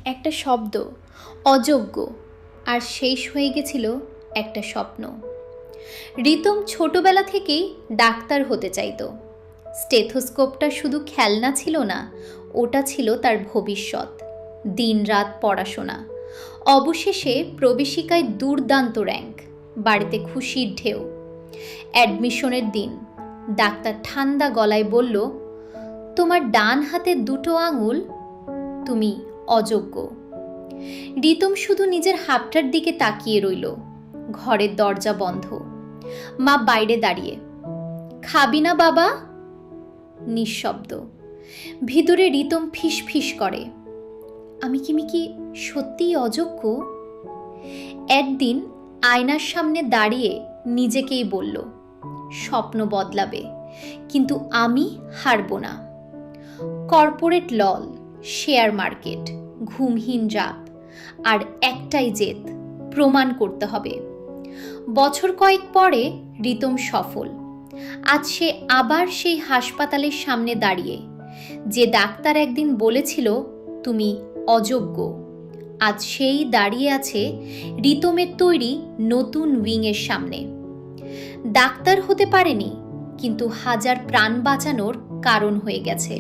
একটা শব্দ, অযোগ্য, আর শেষ হয়ে গেছিল একটা স্বপ্ন। রিতম ছোটবেলা থেকেই ডাক্তার হতে চাইতো। স্টেথোস্কোপটা শুধু খেলনা ছিল না, ওটা ছিল তার ভবিষ্যৎ। দিনরাত পড়াশোনা, অবশেষে প্রবেশিকায় দুর্দান্ত র্যাঙ্ক, বাড়িতে খুশির ঢেউ। অ্যাডমিশনের দিন ডাক্তার ঠান্ডা গলায় বলল, তোমার ডান হাতের দুটো আঙুল, তুমি অযোগ্য। রিতম শুধু নিজের হাতটার দিকে তাকিয়ে রইল। ঘরের দরজা বন্ধ, মা বাইরে দাঁড়িয়ে। খাবি না বাবা? নিঃশব্দ। ভিতরে রিতম ফিস ফিস করে, আমি কি সত্যিই অযোগ্য? একদিন আয়নার সামনে দাঁড়িয়ে নিজেকেই বলল, স্বপ্ন বদলাবে, কিন্তু আমি হারব না। কর্পোরেট লল, শেয়ার মার্কেট, ঘুমহীন রাত, আর একটাই জেদ, প্রমাণ করতে হবে। বছর কয়েক পরে রিতম সফল। আজ সে আবার সেই হাসপাতালের সামনে দাঁড়িয়ে। যে ডাক্তার একদিন বলেছিল তুমি অযোগ্য, আজ সেই দাঁড়িয়ে আছে রিতমের তৈরি নতুন উইংয়ের সামনে। ডাক্তার হতে পারেনি, কিন্তু হাজার প্রাণ বাঁচানোর কারণ হয়ে গেছে।